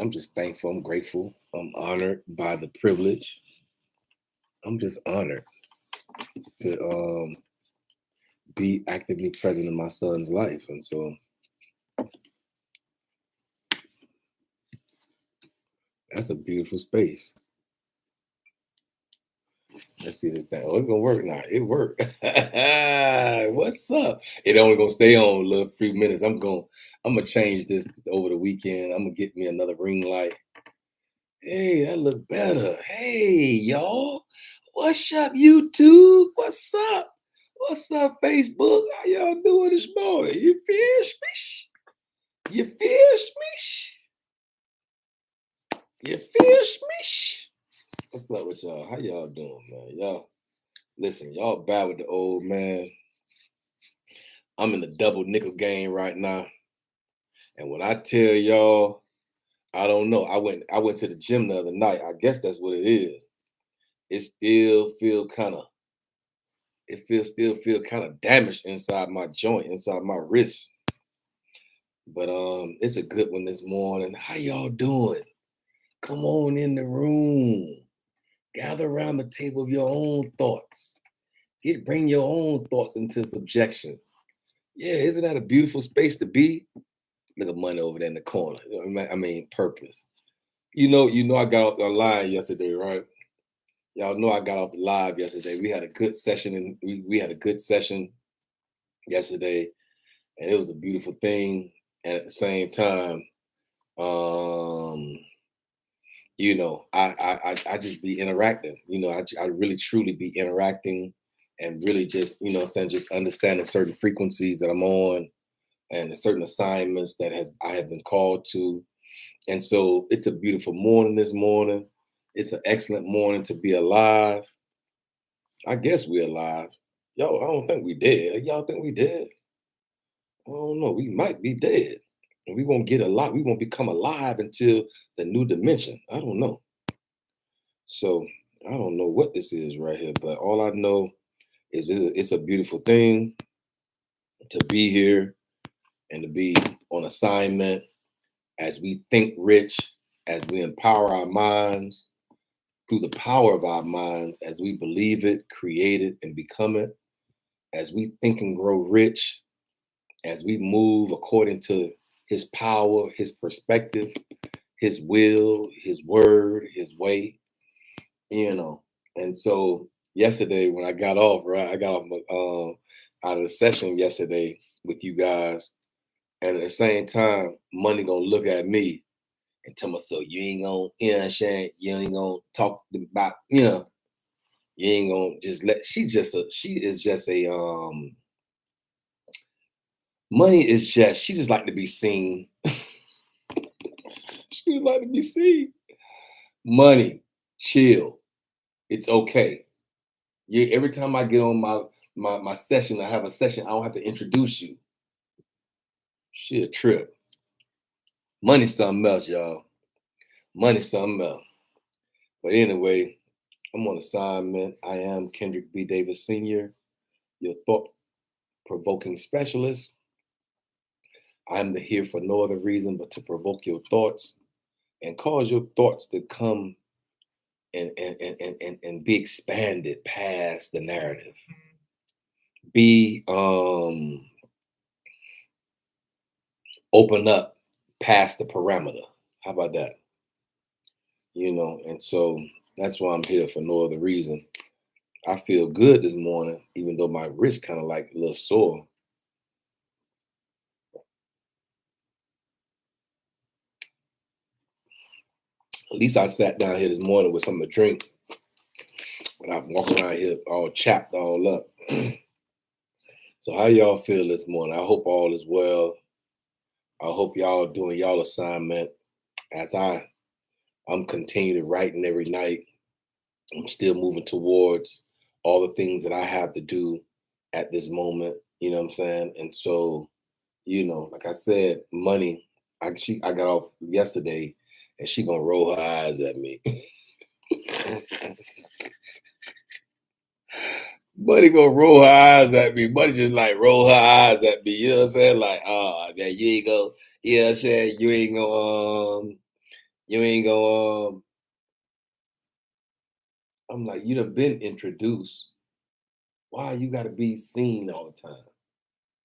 I'm just thankful. I'm grateful. I'm honored by the privilege. I'm just honored to be actively present in my son's life. And so that's a beautiful space. Let's see this thing. Oh, it's gonna work now. It worked. What's up? It only gonna stay on a little few minutes. I'm gonna change this over the weekend. I'm gonna get me another ring light. Hey, that look better. Hey, y'all. What's up, YouTube? What's up? What's up, Facebook? How y'all doing this morning? You fish me? You fish me? You fish me? What's up with y'all? How y'all doing, man? Y'all, listen, y'all bad with the old man. I'm in the double nickel game right now. And when I tell y'all, I don't know. I went to the gym the other night. I guess that's what it is. It still feel kind of still feel kind of damaged inside my joint, inside my wrist. But it's a good one this morning. How y'all doing? Come on in the room. Gather around the table of your own thoughts. Bring your own thoughts into subjection. Yeah, isn't that a beautiful space to be? Look at money over there in the corner. I mean, purpose. You know, I got off the line yesterday, right? Y'all know I got off the live yesterday. We had a good session, and we had a good session yesterday, and it was a beautiful thing. And at the same time, you know, I just be interacting. You know, I really truly be interacting, and really just, you know, just understanding certain frequencies that I'm on, and certain assignments that I have been called to. And so it's a beautiful morning this morning. It's an excellent morning to be alive. I guess we're alive. Yo, I don't think we dead. Y'all think we dead? I don't know. We might be dead. And we won't get alive. We won't become alive until the new dimension. I don't know. So I don't know what this is right here, but all I know is it's a beautiful thing to be here and to be on assignment as we think rich, as we empower our minds through the power of our minds, as we believe it, create it, and become it, as we think and grow rich, as we move according to his power, his perspective, his will, his word, his way, you know. And so yesterday when I got off, right, I got off out of the session yesterday with you guys, and at the same time, money gonna look at me and tell me, so you ain't gonna, you know what I'm saying, you ain't gonna talk about, you know, you ain't gonna just let, she is just a money is just, she just like to be seen. She just like to be seen. Money, chill. It's okay. Every time I get on my session, I have a session, I don't have to introduce you. She a trip. Money something else, y'all. Money something else. But anyway, I'm on assignment. I am Kendrick B. Davis Sr., your thought-provoking specialist. I'm here for no other reason but to provoke your thoughts and cause your thoughts to come and be expanded past the narrative. Be open up past the parameter. How about that? You know, and so that's why I'm here for no other reason. I feel good this morning, even though my wrist kind of like a little sore. At least I sat down here this morning with something to drink. When I walk around here all chapped all up. So how y'all feel this morning? I hope all is well. I hope y'all doing y'all assignment as I'm continuing writing every night. I'm still moving towards all the things that I have to do at this moment. You know what I'm saying? And so, you know, like I said, money. I got off yesterday, and she gonna roll her eyes at me. Buddy gonna roll her eyes at me. Buddy just like roll her eyes at me. You know what I'm saying? Like, oh man, you ain't gonna, you know what I'm saying? You ain't gonna You ain't gonna. I'm like, you done been introduced. Why you got to be seen all the time?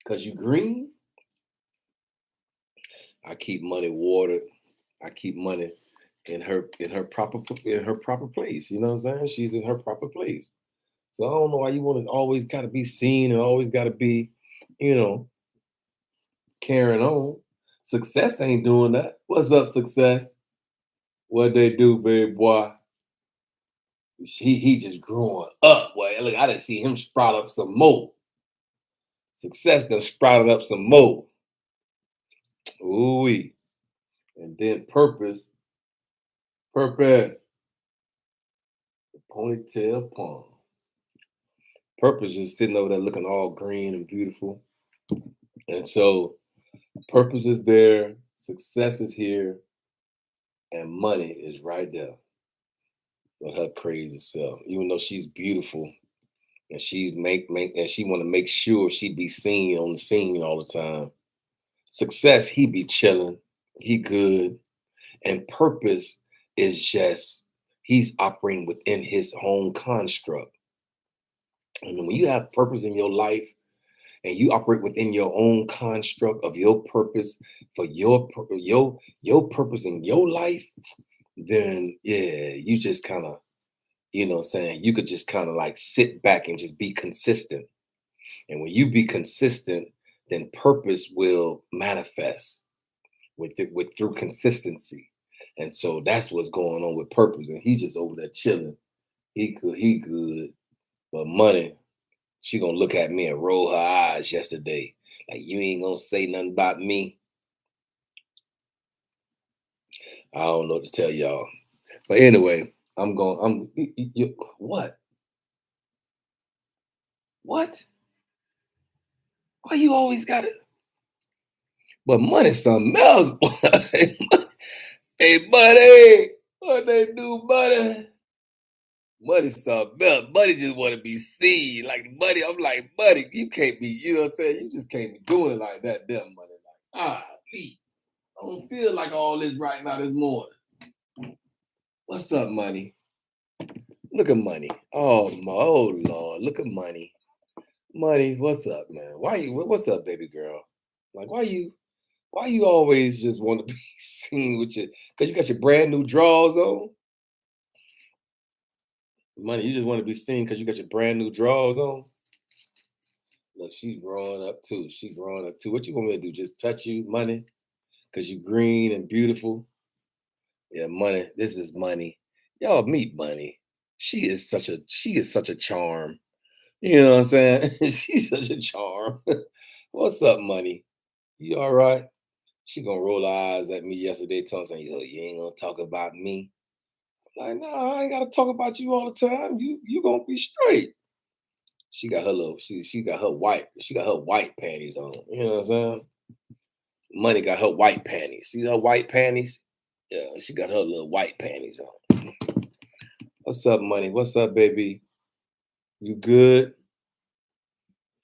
Cause you green. I keep money watered. I keep money in her proper place. You know what I'm saying? She's in her proper place. So I don't know why you want to always got to be seen and always got to be, you know, carrying on. Success ain't doing that. What's up, success? What they do, babe, boy? He just growing up. Boy, look, I didn't see him sprout up some more. Success done sprouted up some more. Ooh, and then purpose, the ponytail palm. Purpose just sitting over there looking all green and beautiful. And so purpose is there, success is here, and money is right there with her crazy self. Even though she's beautiful and she's make and she want to make sure she be seen on the scene all the time. Success, he be chilling, he good, and purpose is just he's operating within his own construct. And when you have purpose in your life and you operate within your own construct of your purpose for your purpose in your life, then yeah, you just kind of, you know what I'm saying, you could just kind of like sit back and just be consistent. And when you be consistent, then purpose will manifest with through consistency. And so that's what's going on with purpose. And he's just over there chilling. He good. But money, she gonna look at me and roll her eyes yesterday. Like you ain't gonna say nothing about me. I don't know what to tell y'all. But anyway, what? What? Why you always gotta but money's something else, boy. Hey, buddy, what they do, buddy? Money something else. Buddy just want to be seen. Like buddy, I'm like, buddy, you can't be, you know what I'm saying? You just can't be doing it like that, damn money. Like, please. I don't feel like all this right now this morning. What's up, money? Look at money. Oh Lord, look at money. Money, what's up, man? What's up, baby girl? Like, why you always just want to be seen with your because you got your brand new drawers on? Money, you just want to be seen because you got your brand new drawers on. Look, she's growing up too. She's growing up too. What you want me to do? Just touch you, money? Because you green and beautiful. Yeah, money. This is money. Y'all meet money. She is such a charm. You know what I'm saying? She's such a charm. What's up, money? You all right? She gonna roll her eyes at me yesterday, telling me, "Yo, you ain't gonna talk about me." I'm like, no, I ain't gotta talk about you all the time. You gonna be straight. She got her little, she got her white panties on. You know what I'm saying? Money got her white panties. See her white panties? Yeah, she got her little white panties on. What's up, money? What's up, baby? You good?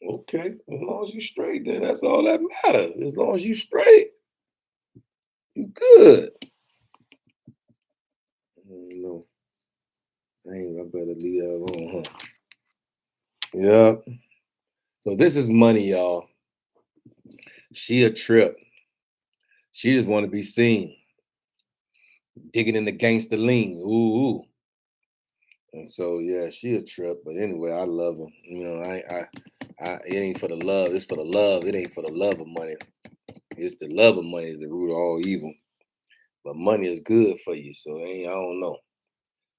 Okay. As long as you straight, then that's all that matters. As long as you straight, you good. No, I ain't. I better leave that alone, huh? Yeah. So this is money, y'all. She a trip. She just want to be seen. Digging in the gangster lean. Ooh. And so yeah, she a trip. But anyway, I love her. You know, it ain't for the love. It's for the love. It ain't for the love of money. It's the love of money is the root of all evil. But money is good for you. So I don't know.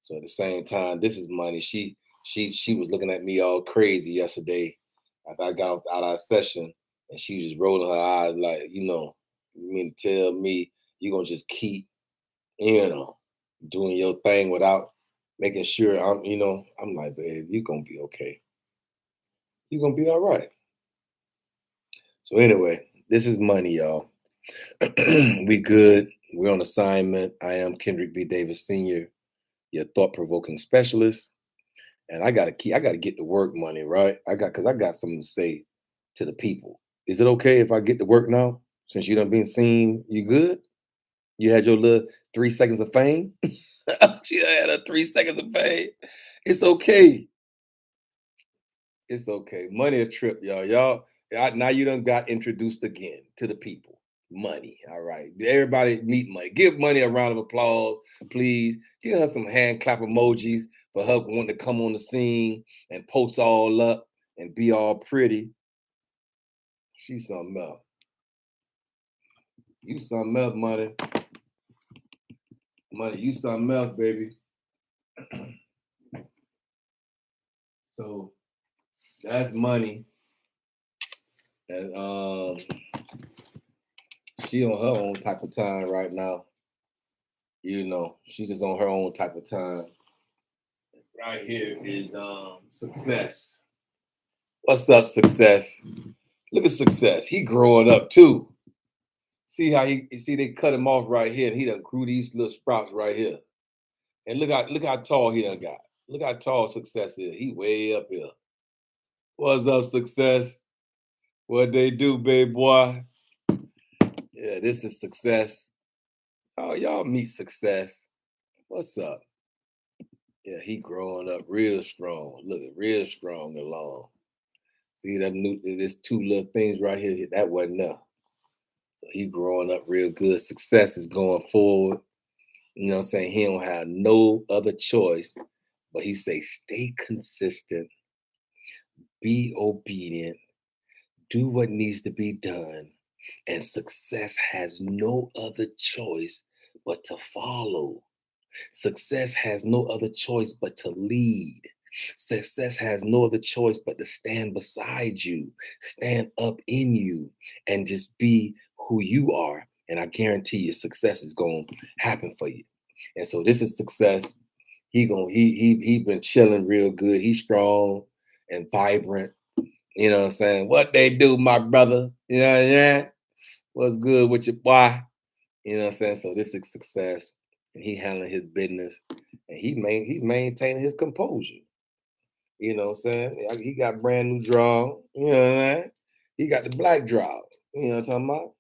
So at the same time, this is money. She was looking at me all crazy yesterday after I got out of our session, and she was rolling her eyes like, you mean to tell me you gonna just keep, you know, doing your thing without making sure I'm like, babe, you gonna be okay. You gonna be all right. So anyway, this is money, y'all. We good. We're on assignment. I am Kendrick B. Davis Sr., your thought-provoking specialist. And I gotta get to work money, right? Cause I got something to say to the people. Is it okay if I get to work now? Since you done been seen, you good? You had your little 3 seconds of fame. She had her 3 seconds of fame. It's okay. It's okay. Money a trip, y'all. Now you done got introduced again to the people. Money. All right. Everybody meet money. Give money a round of applause, please. Give her some hand clap emojis for her wanting to come on the scene and post all up and be all pretty. She's something else. You something else, money. Money, you something else, baby. So that's money. And she on her own type of time right now. You know, she's just on her own type of time. Right here is success. What's up, success? Look at success. He growing up too. See how they cut him off right here, and he done grew these little sprouts right here. And look how tall he done got. Look how tall success is. He way up here. What's up, success? What they do, babe boy? Yeah, this is success. Oh, y'all meet success. What's up? Yeah, he growing up real strong. Look at real strong and long. See that there's two little things right here. That wasn't there. So he growing up real good. Success is going forward. You know what I'm saying? He don't have no other choice, but he say stay consistent, be obedient, do what needs to be done, and success has no other choice but to follow. Success has no other choice but to lead. Success has no other choice but to stand beside you, stand up in you, and just be who you are. And I guarantee you, success is going to happen for you. And so this is success. He been chilling real good. He's strong and vibrant. You know what I'm saying? What they do, my brother. You know what I'm saying? What's good with your boy? You know what I'm saying? So this is success. And he handling his business. And he's maintaining his composure. You know what I'm saying? He got brand new draw. You know what I'm saying? He got the black draw. You know what I'm talking about?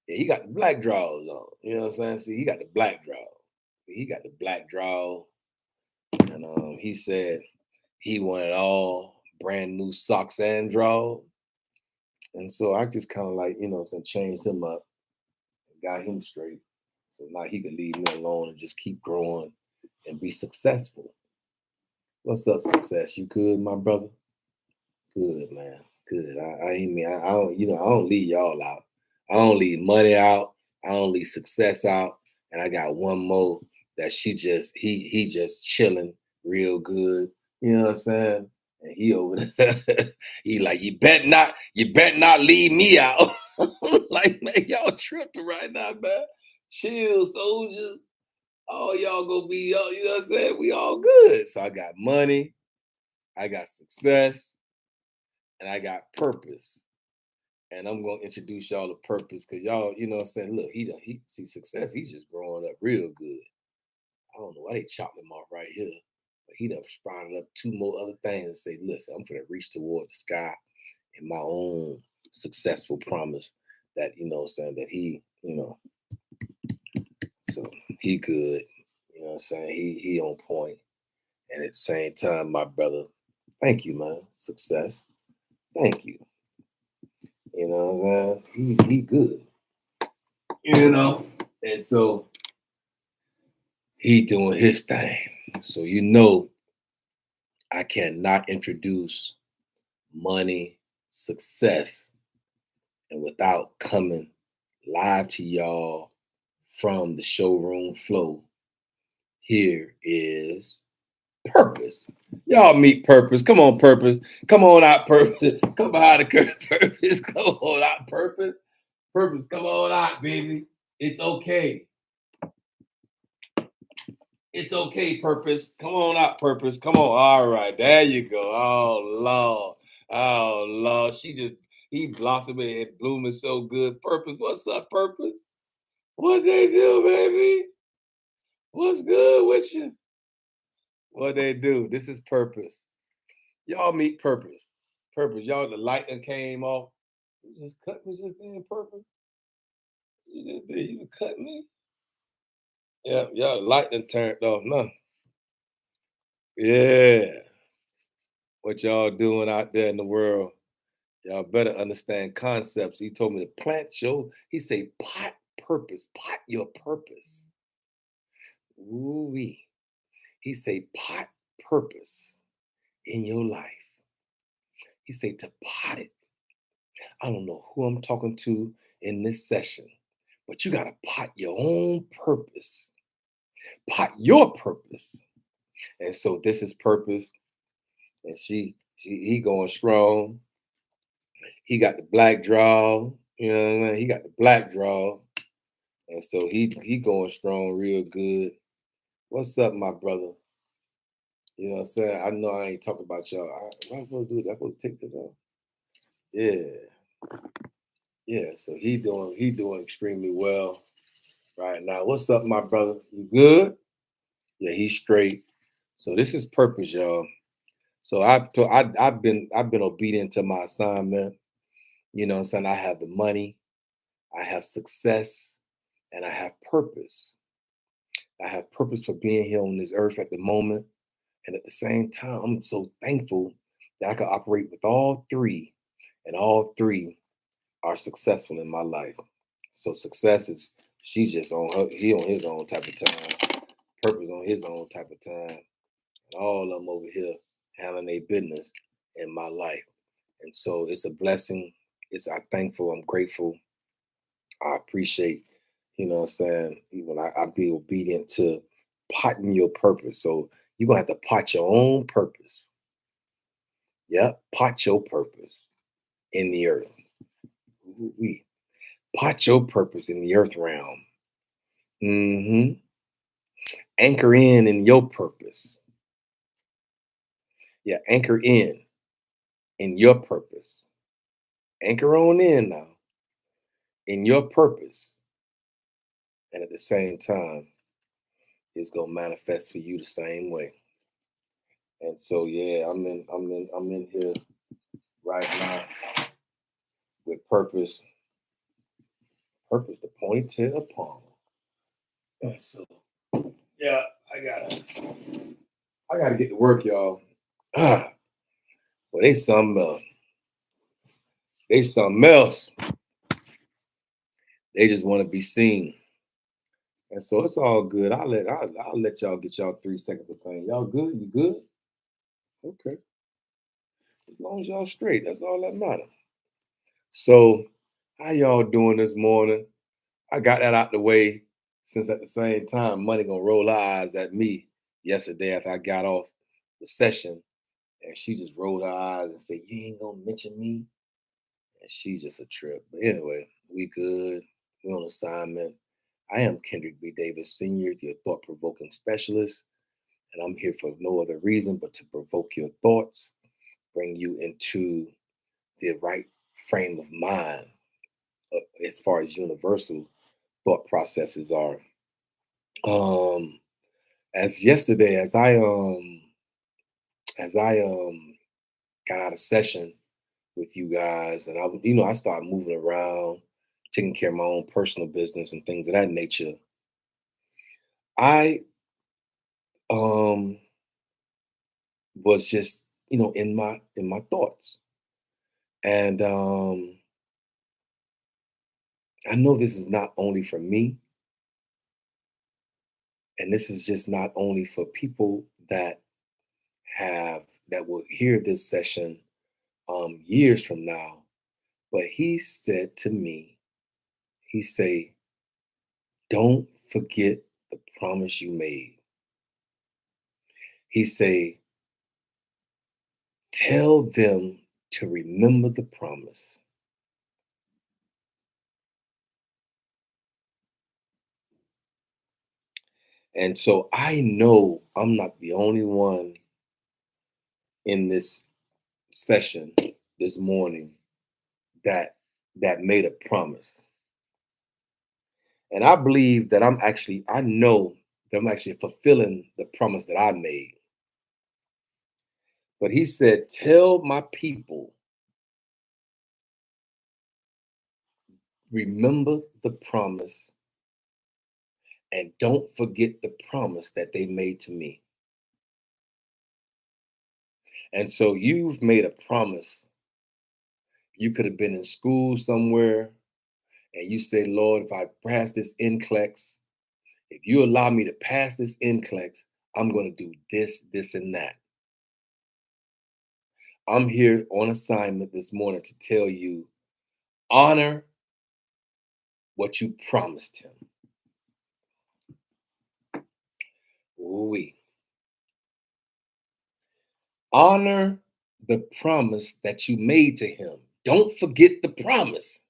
Yeah, he got the black draws on. You know what I'm saying? See, he got the black draw. He got the black draw. And he said he wanted all brand new socks and draw. And so I just kind of like, you know, changed him up and got him straight. So now he can leave me alone and just keep growing and be successful. What's up, success? You good, my brother? Good, man. Good. I don't, you know, I don't leave y'all out. I don't leave money out. I don't leave success out. And I got one more that he just chilling real good. You know what I'm saying? And he over there, he like, you bet not leave me out. Like, man, y'all tripping right now, man. Chill, soldiers. All y'all gonna be, you know what I'm saying? We all good. So I got money, I got success, and I got purpose. And I'm gonna introduce y'all to purpose because y'all, you know what I'm saying? Look, he see success, he's just growing up real good. I don't know why they chopped him off right here, but he done sprouted up two more other things and say, listen, I'm gonna reach toward the sky in my own successful promise that, you know what I'm saying, that he, you know, so he good. You know what I'm saying? He on point. And at the same time, my brother, thank you, man. Success. Thank you. You know what I'm saying? He good. You know? And so he doing his thing. So you know I cannot introduce money, success, and without coming live to y'all from the showroom flow. Here is purpose. Y'all meet purpose. Come on, purpose. Come on out, purpose. Come behind the curtain, purpose. Come on out, purpose. Purpose, come on out, baby. It's okay. It's okay, purpose. Come on out, purpose. Come on. All right, there you go. Oh Lord. Oh Lord. He blossoming and blooming so good. Purpose. What's up, purpose? What they do, baby? What's good with you? What they do? This is purpose. Y'all meet purpose. Purpose. Y'all, the light that came off. We just cut me just in purpose. You just did. You cut me. Yeah, y'all light done turned off. No. Yeah. What y'all doing out there in the world? Y'all better understand concepts. He told me to plant your, he say pot purpose, pot your purpose. Ooh-wee. He say pot purpose in your life. He say to pot it. I don't know who I'm talking to in this session, but you gotta pot your own purpose. Pot your purpose. And so this is purpose. And he going strong. He got the black draw. You know what I mean? He got the black draw. And so he going strong real good. What's up, my brother? You know what I'm saying? I know I ain't talking about y'all. Am I supposed to do that? I'm supposed to take this off? Yeah. Yeah. So he doing extremely well right now. What's up, my brother? You good? Yeah, he's straight. So this is purpose, y'all. So I've been obedient to my assignment. You know what I'm saying? I have the money, I have success, and I have purpose. I have purpose for being here on this earth at the moment. And at the same time, I'm so thankful that I can operate with all three, and all three are successful in my life. So success is she's just on her, he on his own type of time, purpose on his own type of time, and all of them over here handling their business in my life. And so it's a blessing. I'm thankful, I'm grateful, I appreciate, you know what I'm saying, when I be obedient to potting your purpose. So you're gonna have to pot your own purpose. Yeah, pot your purpose in the earth. We pot your purpose in the earth realm. Hmm. Anchor in your purpose. Yeah, anchor in your purpose. Anchor on in now in your purpose. And at the same time, it's gonna manifest for you the same way. And so yeah, I'm in here right now with purpose, purpose the ponytail palm. And so yeah, I gotta get to work, y'all. Ah, well, they something else. They just want to be seen. And so it's all good. I'll let y'all get y'all 3 seconds of fame. Y'all good? You good? Okay. As long as y'all straight, that's all that matters. So how y'all doing this morning? I got that out the way since at the same time, money gonna roll her eyes at me yesterday after I got off the session. And she just rolled her eyes and said, "You ain't gonna mention me." And she's just a trip. But anyway, we good. We on assignment. I am Kendrick B. Davis Sr., your thought provoking specialist. And I'm here for no other reason but to provoke your thoughts, bring you into the right frame of mind as far as universal thought processes are. Um, as yesterday, as I got out of session with you guys, and I started moving around, taking care of my own personal business and things of that nature. I um was just in my thoughts, and I know this is not only for me, and this is just not only for people that will hear this session years from now. But he said to me, he say, "Don't forget the promise you made." He say, "Tell them to remember the promise." And so I know I'm not the only one in this session this morning that made a promise. And I believe that I know that I'm actually fulfilling the promise that I made. But he said, "Tell my people, Remember the promise and don't forget the promise that they made to me. And so you've made a promise. You could have been in school somewhere and you say, Lord, if I pass this NCLEX, if you allow me to pass this NCLEX, I'm going to do this, this, and that. I'm here on assignment this morning to tell you, honor what you promised him. Ooh-wee. Honor the promise that you made to him. Don't forget the promise,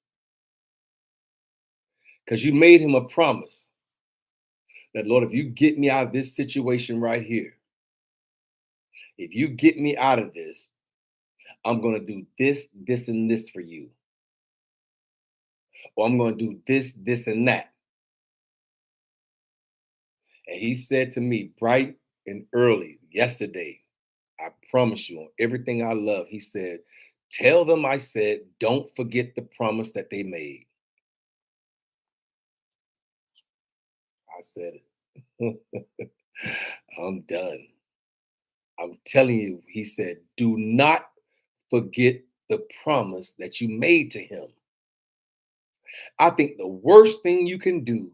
because you made him a promise that, Lord, if you get me out of this situation right here, if you get me out of this, I'm going to do this, this, and this for you. Or I'm going to do this, this, and that. And he said to me bright and early yesterday, I promise you on everything I love, he said, tell them I said, don't forget the promise that they made. I said it. I'm done. I'm telling you, he said, do not forget the promise that you made to him. I think the worst thing you can do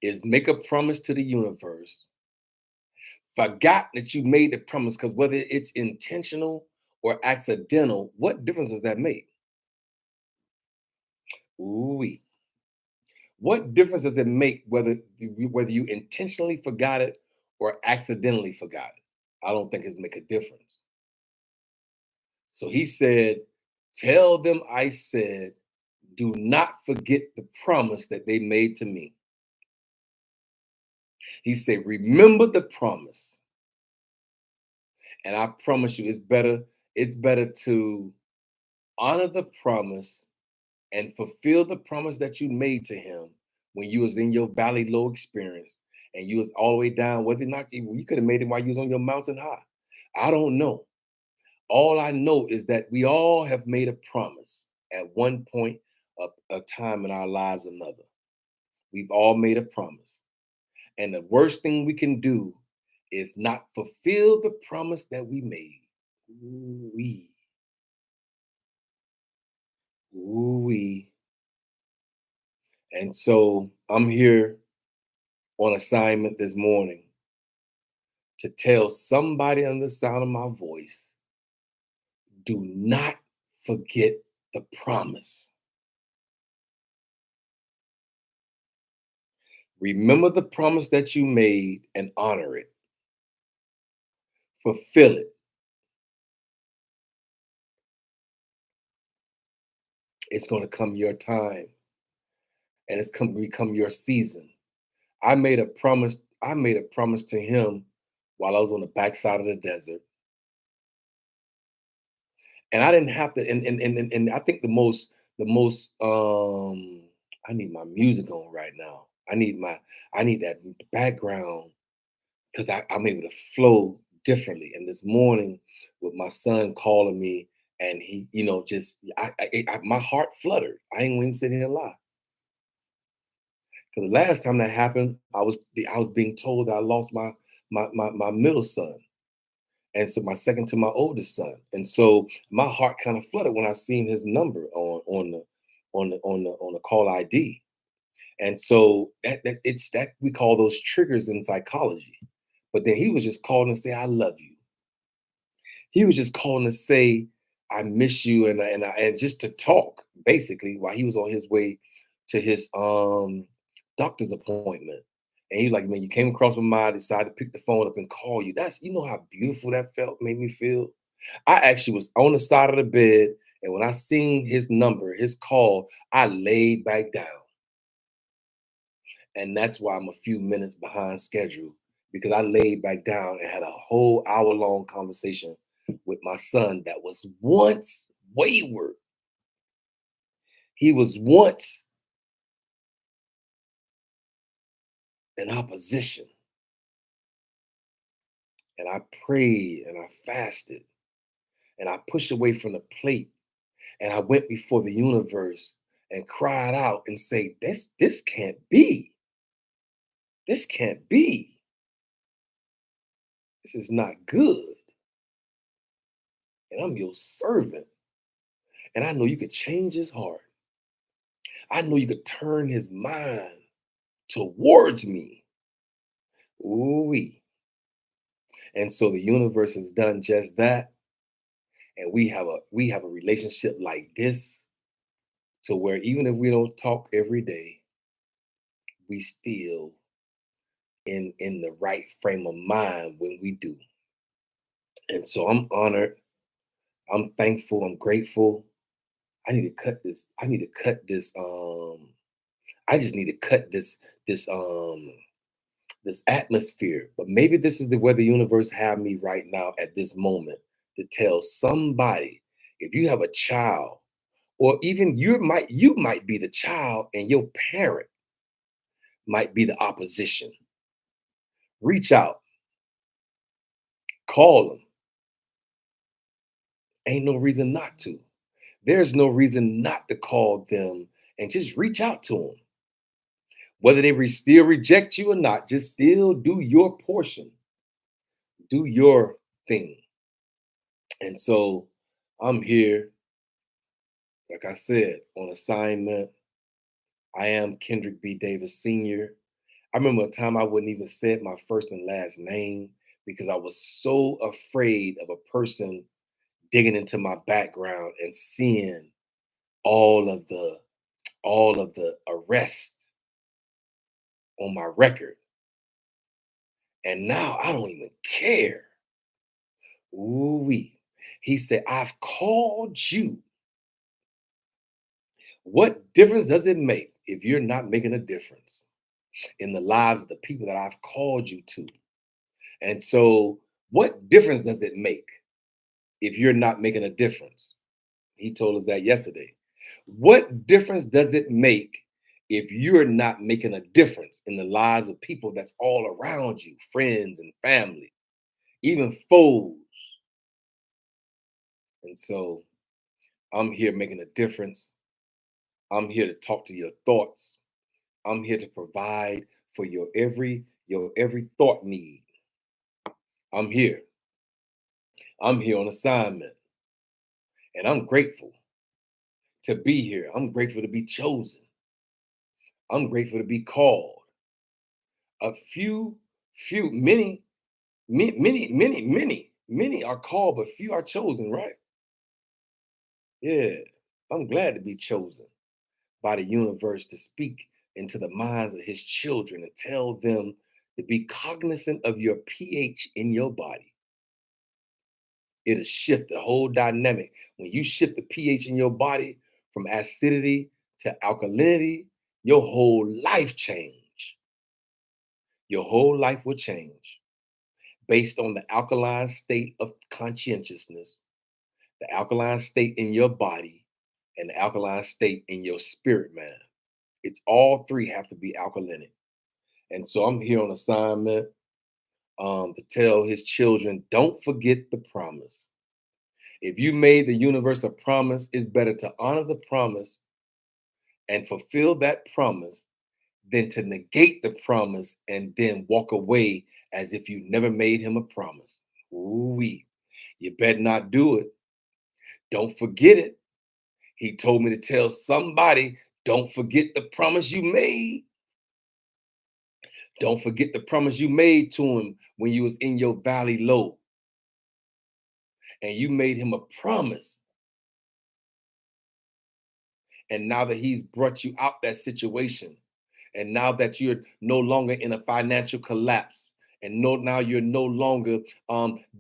is make a promise to the universe, forgot that you made the promise, because whether it's intentional or accidental, what difference does that make? Ooh. What difference does it make whether you intentionally forgot it or accidentally forgot it? I don't think it make a difference. So he said, tell them I said, do not forget the promise that they made to me. He said, remember the promise. And I promise you, it's better to honor the promise and fulfill the promise that you made to him when you was in your valley low experience and you was all the way down, whether or not you could have made it while you was on your mountain high. I don't know. All I know is that we all have made a promise at one point of a time in our lives or another. We've all made a promise. And the worst thing we can do is not fulfill the promise that we made. Ooh-wee. Ooh-wee. And so I'm here on assignment this morning to tell somebody on the sound of my voice, do not forget the promise. Remember the promise that you made and honor it. Fulfill it. It's going to come your time and it's going to become your season. I made a promise to him while I was on the backside of the desert. And I didn't have to, and I think the most I need my music on right now. I need that background because I'm able to flow differently. And this morning with my son calling me and he, just my heart fluttered. I ain't even sitting here and lie. Because the last time that happened, I was being told that I lost my middle son. And so my second to my oldest son. And so my heart kind of fluttered when I seen his number on the call ID. And so it's that we call those triggers in psychology. But then he was just calling to say, I love you. He was just calling to say, I miss you, and just to talk, basically, while he was on his way to his doctor's appointment. And he was like, man, you came across my mind, decided to pick the phone up and call you. How beautiful that made me feel. I actually was on the side of the bed, and when I seen his number, his call, I laid back down. And that's why I'm a few minutes behind schedule, because I laid back down and had a whole hour-long conversation with my son that was once wayward. He was once in opposition. And I prayed and I fasted and I pushed away from the plate and I went before the universe and cried out and say, this can't be. This can't be. This is not good. And I'm your servant. And I know you could change his heart. I know you could turn his mind towards me. Ooh-wee. And so the universe has done just that. And we have a relationship like this, to where even if we don't talk every day, we still in the right frame of mind when we do. And so I'm honored, I'm thankful, I'm grateful. I need to cut this. I need to cut this. I just need to cut this this atmosphere. But maybe this is the where the universe have me right now at this moment, to tell somebody, if you have a child, or even you might be the child and your parent might be the opposition. Reach out, call them. Ain't no reason not to. There's no reason not to call them and just reach out to them. Whether they still reject you or not, just still do your portion, do your thing. And so I'm here, like I said, on assignment. I am Kendrick B. Davis Sr. I remember a time I wouldn't even say my first and last name because I was so afraid of a person digging into my background and seeing all of the arrests on my record. And now I don't even care. Ooh wee. He said, I've called you. What difference does it make if you're not making a difference in the lives of the people that I've called you to? And so, what difference does it make if you're not making a difference? He told us that yesterday. What difference does it make if you're not making a difference in the lives of people that's all around you, friends and family, even foes? And so I'm here making a difference. I'm here to talk to your thoughts. I'm here to provide for your every thought need. I'm here. I'm here on assignment. And I'm grateful to be here. I'm grateful to be chosen. I'm grateful to be called. A many are called, but few are chosen, right? Yeah. I'm glad to be chosen by the universe to speak into the minds of his children and tell them to be cognizant of your pH in your body. It'll shift the whole dynamic. When you shift the pH in your body from acidity to alkalinity, your whole life change. Your whole life will change based on the alkaline state of conscientiousness, the alkaline state in your body, and the alkaline state in your spirit, man. It's all three have to be alkalinic. And so I'm here on assignment to tell his children, don't forget the promise. If you made the universe a promise, it's better to honor the promise and fulfill that promise than to negate the promise and then walk away as if you never made him a promise. Ooh-wee. You better not do it. Don't forget it. He told me to tell somebody, don't forget the promise you made. Don't forget the promise you made to him when you was in your valley low. And you made him a promise. And now that he's brought you out that situation, and now that you're no longer in a financial collapse, and now you're no longer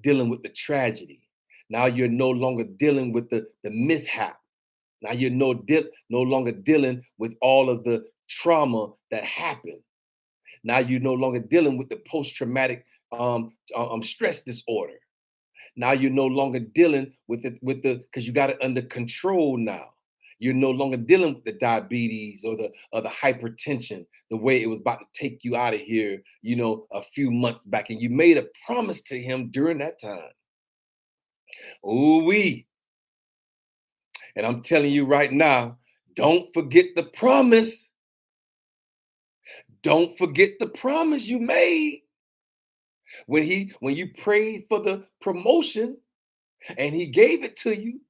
dealing with the tragedy. Now you're no longer dealing with the mishap. Now you're no longer dealing with all of the trauma that happened. Now you're no longer dealing with the post-traumatic stress disorder. Now you're no longer dealing with it because you got it under control now. You're no longer dealing with the diabetes or the hypertension the way it was about to take you out of here, a few months back. And you made a promise to him during that time. Ooh wee. And I'm telling you right now, Don't forget the promise. Don't forget the promise you made when you prayed for the promotion and he gave it to you.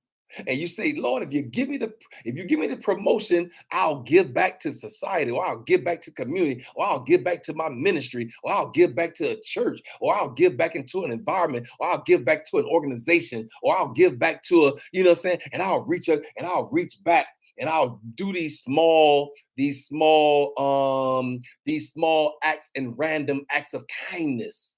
And you say, Lord, if you give me the promotion, I'll give back to society, or I'll give back to community, or I'll give back to my ministry, or I'll give back to a church, or I'll give back into an environment, or I'll give back to an organization, or I'll give back to a, you know what I'm saying? And I'll reach out and I'll reach back and I'll do these small acts and random acts of kindness.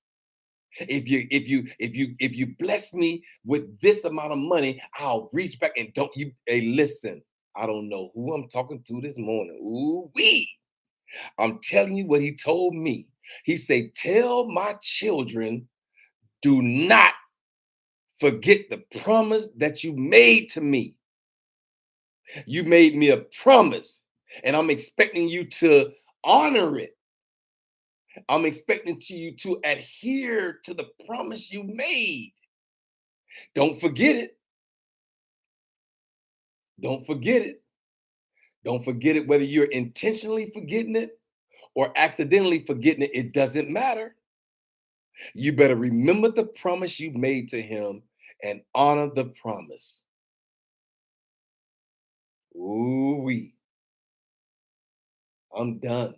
If you bless me with this amount of money, I'll reach back and don't you hey listen. I don't know who I'm talking to this morning. Ooh wee. I'm telling you what he told me. He said, tell my children, do not forget the promise that you made to me. You made me a promise, and I'm expecting you to honor it. I'm expecting you to adhere to the promise you made. Don't forget it. Don't forget it. Don't forget it, whether you're intentionally forgetting it or accidentally forgetting it, it doesn't matter. You better remember the promise you made to him and honor the promise. Ooh, wee. I'm done.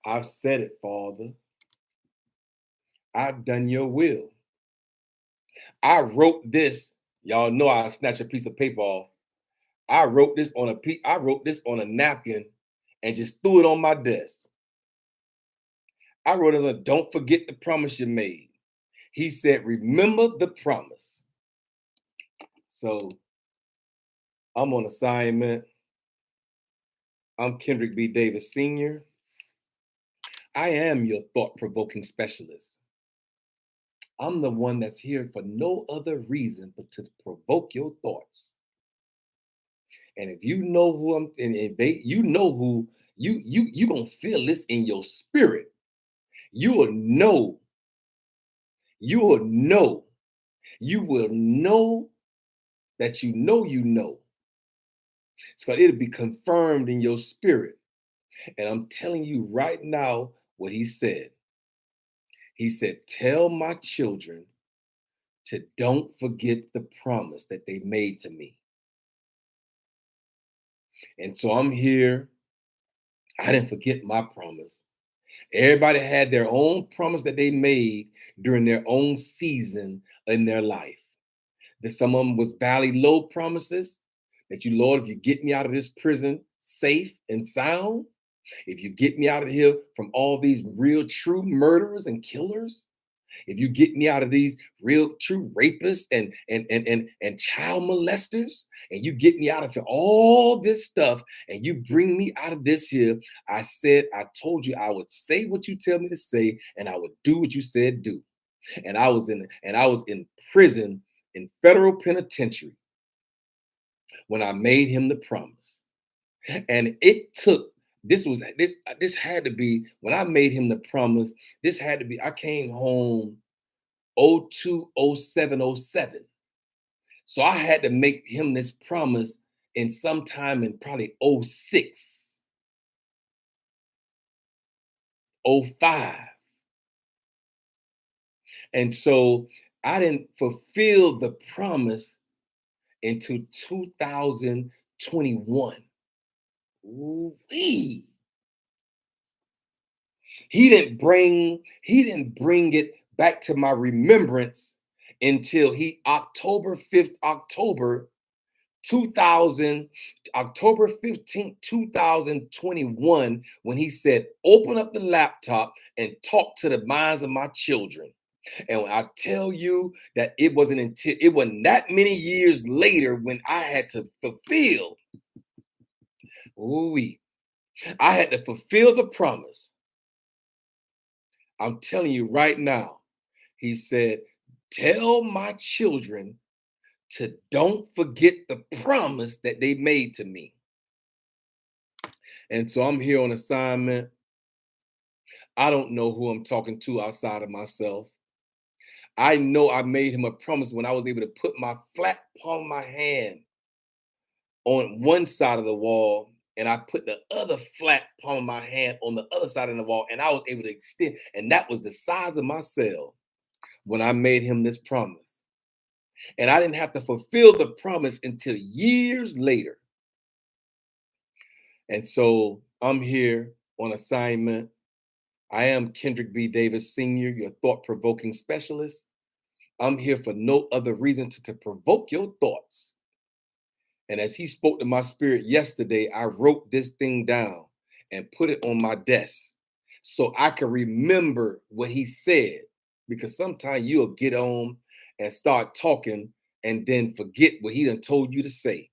I've said it, Father. I've done your will. I wrote this. Y'all know I snatched a piece of paper off. I wrote this on a napkin and just threw it on my desk. I wrote it on, don't forget the promise you made. He said, remember the promise. So I'm on assignment. I'm Kendrick B. Davis Sr. I am your thought-provoking specialist. I'm the one that's here for no other reason but to provoke your thoughts. And if you know who I'm, and if they, you know who you gonna feel this in your spirit. You will know. You will know. You will know that you know you know. It's because it'll be confirmed in your spirit. And I'm telling you right now what he said. He said, tell my children to don't forget the promise that they made to me. And so I'm here. I didn't forget my promise. Everybody had their own promise that they made during their own season in their life. That some of them was valley low promises that you, Lord, if you get me out of this prison safe and sound, if you get me out of here from all these real true murderers and killers, if you get me out of these real true rapists and child molesters, and you get me out of all this stuff, and you bring me out of this here, I told you I would say what you tell me to say, and I would do what you said do. And I was in prison in federal penitentiary when I made him the promise. And it took this had to be when I made him the promise. This had to be I came home 02, 07, 07. So I had to make him this promise in sometime in probably 06, 05. And so I didn't fulfill the promise until 2021. Ooh-wee. He didn't bring it back to my remembrance until October 5th, October 2000, October 15th, 2021, when he said, open up the laptop and talk to the minds of my children. And when I tell you that it wasn't that many years later when I had to fulfill, ooh, I had to fulfill the promise. I'm telling you right now, he said, tell my children to don't forget the promise that they made to me. And so I'm here on assignment. I don't know who I'm talking to outside of myself. I know I made him a promise when I was able to put my flat palm of my hand on one side of the wall, and I put the other flat palm of my hand on the other side of the wall, and I was able to extend, and that was the size of my cell when I made him this promise. And I didn't have to fulfill the promise until years later. And so I'm here on assignment. I am Kendrick B. Davis Sr., your thought-provoking specialist. I'm here for no other reason to provoke your thoughts. And as he spoke to my spirit yesterday, I wrote this thing down and put it on my desk so I can remember what he said. Because sometimes you'll get on and start talking and then forget what he done told you to say.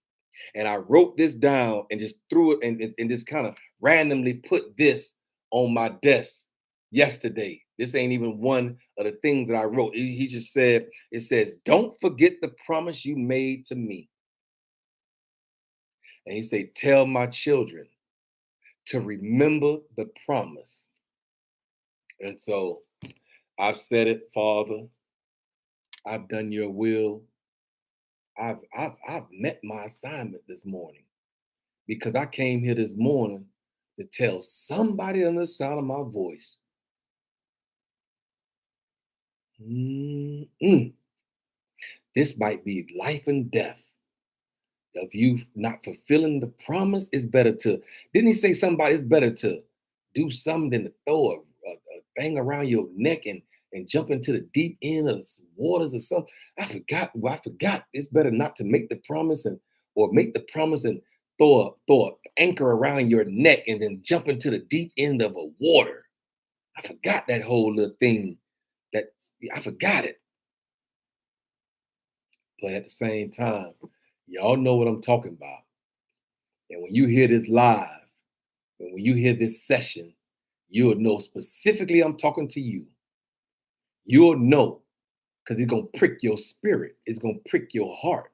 And I wrote this down and just threw it and just kind of randomly put this on my desk yesterday. This ain't even one of the things that I wrote. He just said, it says, don't forget the promise you made to me. And he said, tell my children to remember the promise. And so I've said it, Father. I've done your will. I've met my assignment this morning because I came here this morning to tell somebody on the sound of my voice. This might be life and death. Of you not fulfilling the promise, it's better to, didn't he say somebody, it's better to do something than to throw a thing around your neck and jump into the deep end of the waters or something. I forgot. It's better not to make the promise or make the promise and throw an anchor around your neck and then jump into the deep end of a water. I forgot that whole little thing. I forgot it. But at the same time, y'all know what I'm talking about. And when you hear this live, and when you hear this session, you'll know specifically I'm talking to you. You'll know because it's going to prick your spirit. It's going to prick your heart.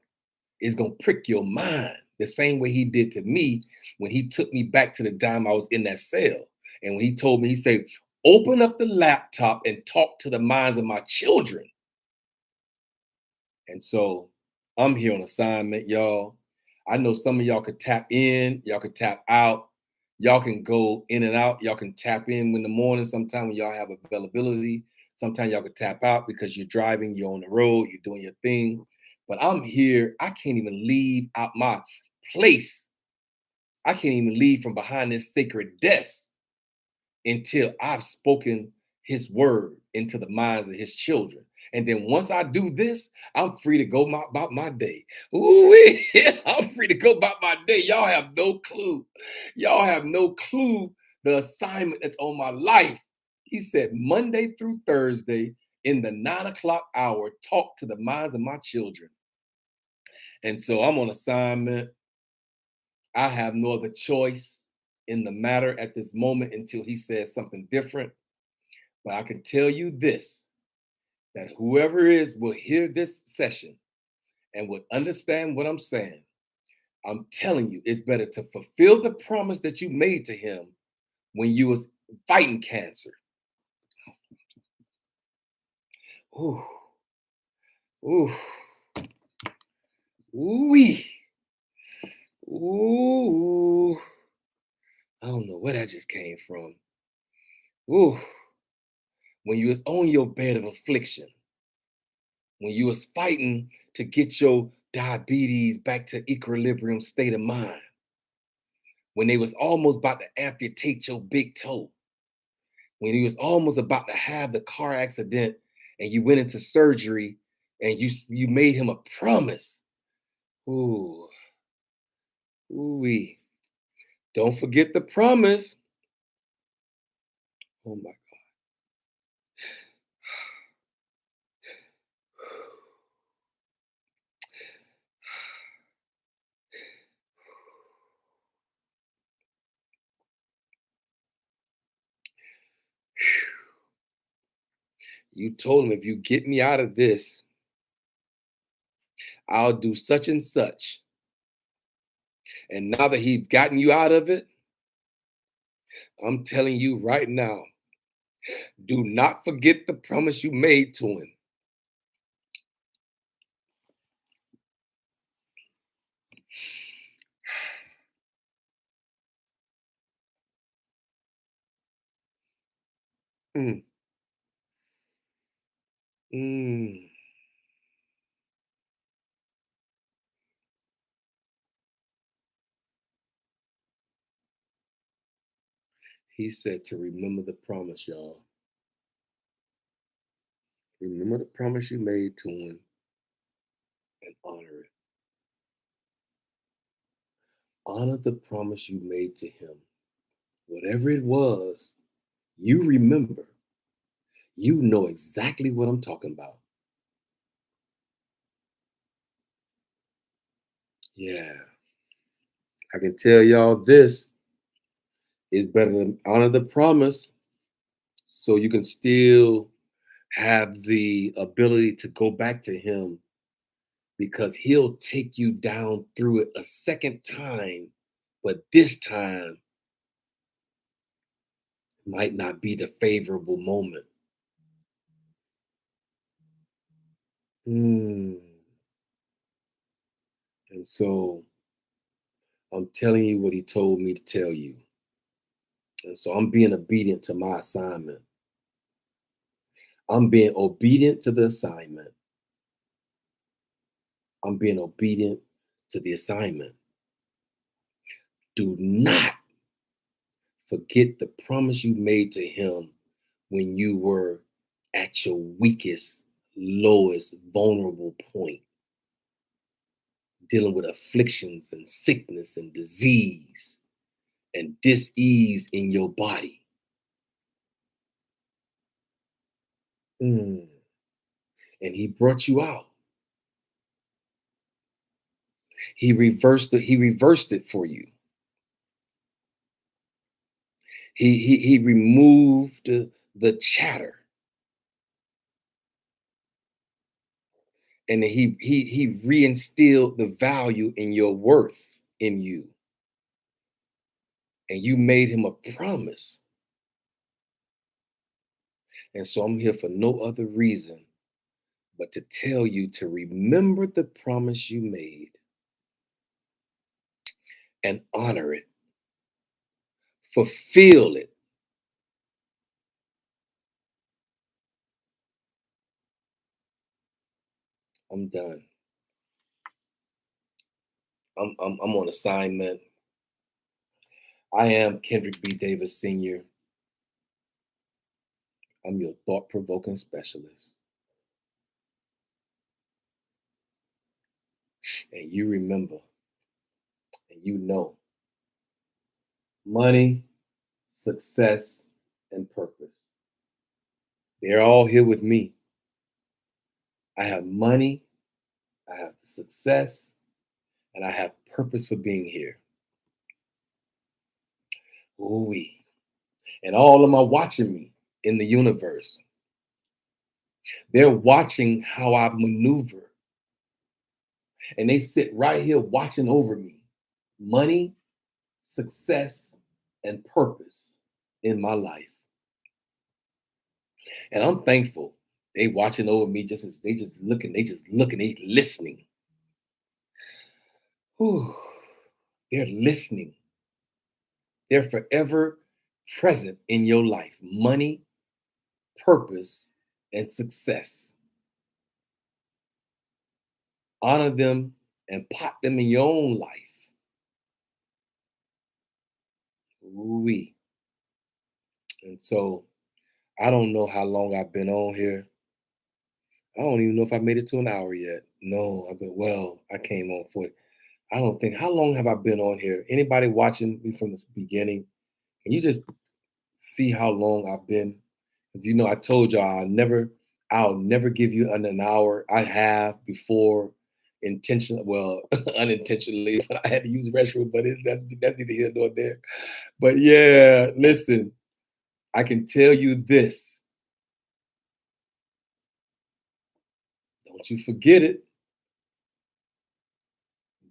It's going to prick your mind the same way he did to me when he took me back to the time I was in that cell. And when he told me, he said, open up the laptop and talk to the minds of my children. And so I'm here on assignment, y'all. I know some of y'all could tap in, y'all could tap out, y'all can go in and out, y'all can tap in in the morning sometime when y'all have availability. Sometimes y'all could tap out because you're driving, you're on the road, you're doing your thing. But I'm here, I can't even leave out my place. I can't even leave from behind this sacred desk until I've spoken his word into the minds of his children. And then once I do this, I'm free to go about my day. Ooh, I'm free to go about my day. Y'all have no clue. Y'all have no clue the assignment that's on my life. He said Monday through Thursday in the 9 o'clock hour, talk to the minds of my children. And so I'm on assignment. I have no other choice in the matter at this moment until he says something different. But I can tell you this, that whoever is will hear this session and would understand what I'm saying. I'm telling you, it's better to fulfill the promise that you made to him when you was fighting cancer. Ooh, ooh, ooh-wee. Ooh, I don't know where that just came from. Ooh, when you was on your bed of affliction, when you was fighting to get your diabetes back to equilibrium state of mind, when they was almost about to amputate your big toe, when you was almost about to have the car accident and you went into surgery and you made him a promise. Ooh, ooh-wee. Don't forget the promise. Oh my God. You told him if you get me out of this, I'll do such and such. And now that he's gotten you out of it, I'm telling you right now, do not forget the promise you made to him. Mm, mm. He said to remember the promise, y'all. Remember the promise you made to him and honor it. Honor the promise you made to him. Whatever it was, you remember. You know exactly what I'm talking about. Yeah. I can tell y'all this is better than honor the promise so you can still have the ability to go back to him because he'll take you down through it a second time, but this time might not be the favorable moment. Mm. And so I'm telling you what he told me to tell you. And so I'm being obedient to my assignment. I'm being obedient to the assignment. I'm being obedient to the assignment. Do not forget the promise you made to him when you were at your weakest, lowest, vulnerable point, dealing with afflictions and sickness and disease and dis-ease in your body. Mm. And he brought you out. He reversed it. He reversed it for you. He removed the chatter, and he reinstilled the value in your worth in you, and you made him a promise. And so I'm here for no other reason but to tell you to remember the promise you made and honor it, fulfill it. I'm done. I'm on assignment. I am Kendrick B. Davis Sr. I'm your thought provoking specialist. And you remember and you know money, success, and purpose. They're all here with me. I have money, I have success, and I have purpose for being here. Ooh, and all of them are watching me in the universe. They're watching how I maneuver, and they sit right here watching over me. Money, success, and purpose in my life. And I'm thankful. They watching over me just as they listening. Whew. They're listening. They're forever present in your life. Money, purpose, and success. Honor them and pot them in your own life. Ooh-wee. And so I don't know how long I've been on here. I don't even know if I made it to an hour yet. No, I came on for it. I don't think, how long have I been on here? Anybody watching me from the beginning? Can you just see how long I've been? Because I told y'all I'll never give you an hour. I have before unintentionally, but I had to use the restroom, but that's neither here nor there. But yeah, listen, I can tell you this. Don't you forget it.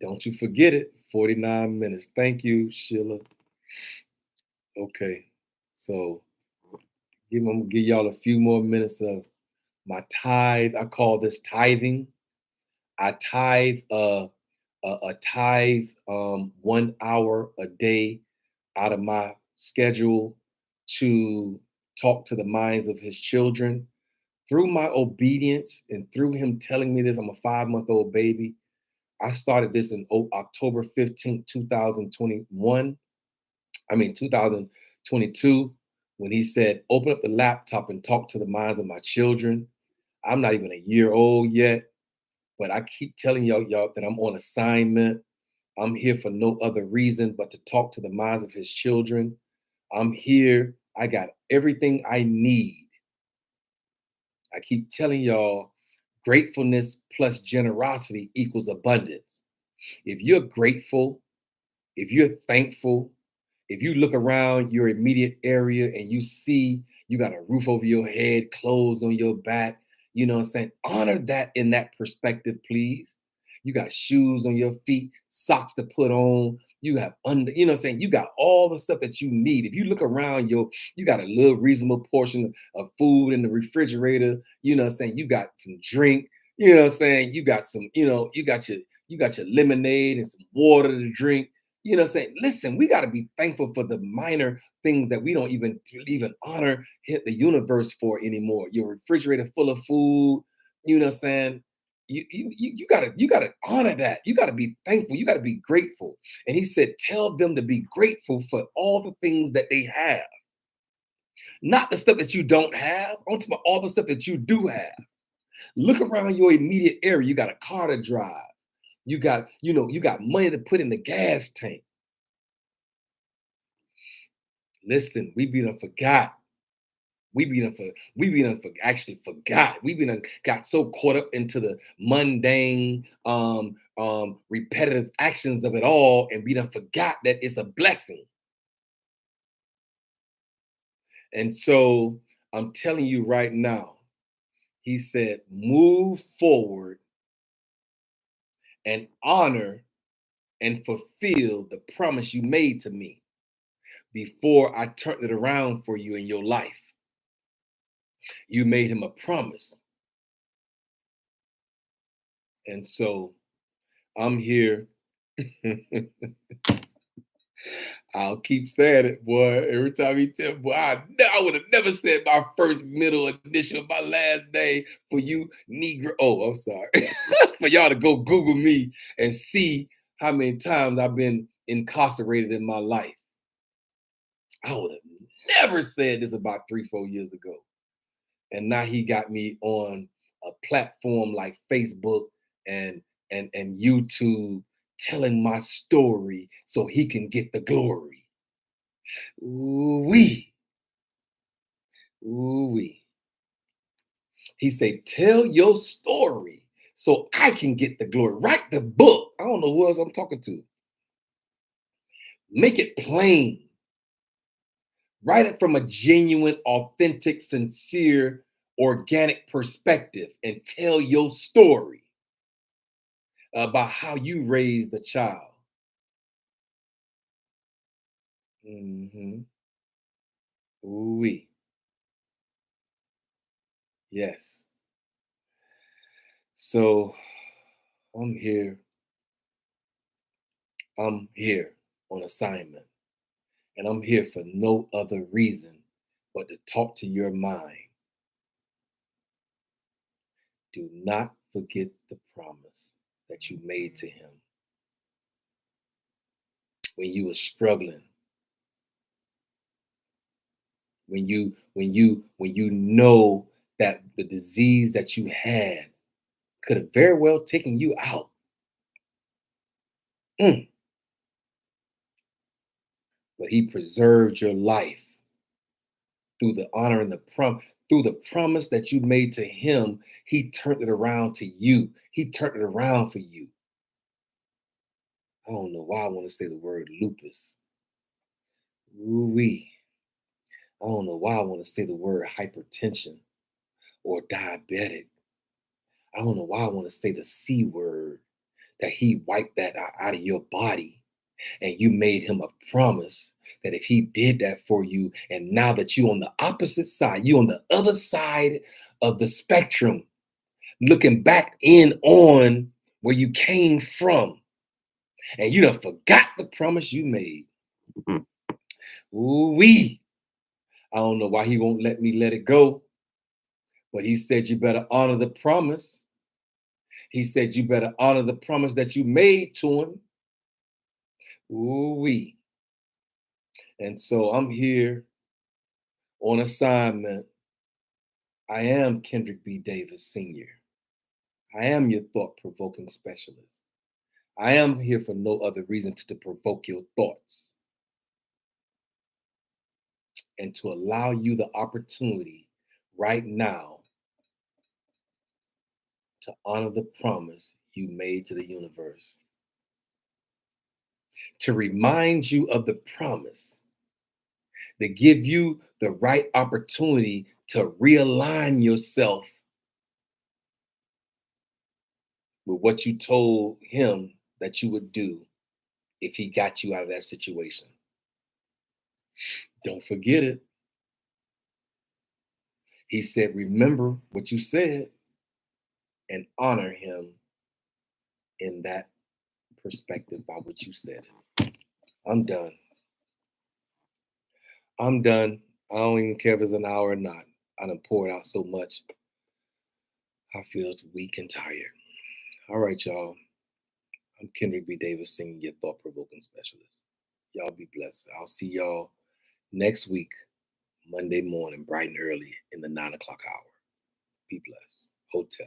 Don't you forget it. 49 minutes. Thank you, Sheila. Okay. So I'm gonna give y'all a few more minutes of my tithe. I call this tithing. I tithe a tithe 1 hour a day out of my schedule to talk to the minds of his children. Through my obedience and through him telling me this, I'm a 5-month-old baby. I started this in October 15th, 2021. 2022, when he said, open up the laptop and talk to the minds of my children. I'm not even a year old yet, but I keep telling y'all that I'm on assignment. I'm here for no other reason but to talk to the minds of his children. I'm here. I got everything I need. I keep telling y'all, gratefulness plus generosity equals abundance. If you're grateful, if you're thankful, if you look around your immediate area and you see you got a roof over your head, clothes on your back, you know what I'm saying? Honor that in that perspective, please. You got shoes on your feet, socks to put on. You have you know what I'm saying? You got all the stuff that you need. If you look around you got a little reasonable portion of food in the refrigerator, you know what I'm saying? You got some drink, you know what I'm saying? You got some, you got your lemonade and some water to drink. You know what I'm saying? Listen, we got to be thankful for the minor things that we don't even honor hit the universe for anymore. Your refrigerator full of food, you know what I'm saying? You gotta honor that. You gotta be thankful. You gotta be grateful. And he said, tell them to be grateful for all the things that they have, not the stuff that you don't have. I'm talking about all the stuff that you do have. Look around your immediate area. You got a car to drive. You got money to put in the gas tank. Listen, we done forgot. Actually forgot. Got so caught up into the mundane, repetitive actions of it all, and we done forgot that it's a blessing. And so I'm telling you right now, he said, move forward and honor and fulfill the promise you made to me before I turned it around for you in your life. You made him a promise. And so I'm here. I'll keep saying it, boy. Every time he tell me, boy, I would have never said my first, middle, initial, my last name for you, Negro. Oh, I'm sorry. For y'all to go Google me and see how many times I've been incarcerated in my life. I would have never said this about 3-4 years ago. And now he got me on a platform like Facebook and YouTube telling my story so he can get the glory. Ooh-wee. Ooh-wee. He said, tell your story so I can get the glory. Write the book. I don't know who else I'm talking to. Make it plain. Write it from a genuine, authentic, sincere, organic perspective and tell your story about how you raised a child. Mm-hmm. Ooh-wee. Yes. So I'm here. I'm here on assignment. And I'm here for no other reason but to talk to your mind. Do not forget the promise that you made to him when you were struggling. When you know that the disease that you had could have very well taken you out. But he preserved your life through the honor and through the promise that you made to him. He turned it around to you. He turned it around for you. I don't know why I want to say the word lupus. Ooh-wee. I don't know why I want to say the word hypertension or diabetic. I don't know why I want to say the C word, that he wiped that out of your body and you made him a promise that if he did that for you, and now that you're on the opposite side, you on the other side of the spectrum, looking back in on where you came from, and you done forgot the promise you made. Ooh-wee. I don't know why he won't let me let it go, but he said you better honor the promise. He said you better honor the promise that you made to him. Ooh-wee. And so I'm here on assignment. I am Kendrick B. Davis Sr. I am your thought-provoking specialist. I am here for no other reason to provoke your thoughts and to allow you the opportunity right now to honor the promise you made to the universe, to remind you of the promise, to give you the right opportunity to realign yourself with what you told him that you would do if he got you out of that situation. Don't forget it. He said, remember what you said and honor him in that perspective by what you said. I'm done. I'm done. I don't even care if it's an hour or not. I done poured out so much. I feel weak and tired. All right, y'all. I'm Kendrick B. Davis, singing your thought-provoking specialist. Y'all be blessed. I'll see y'all next week, Monday morning, bright and early in the 9 o'clock hour. Be blessed. Hotel.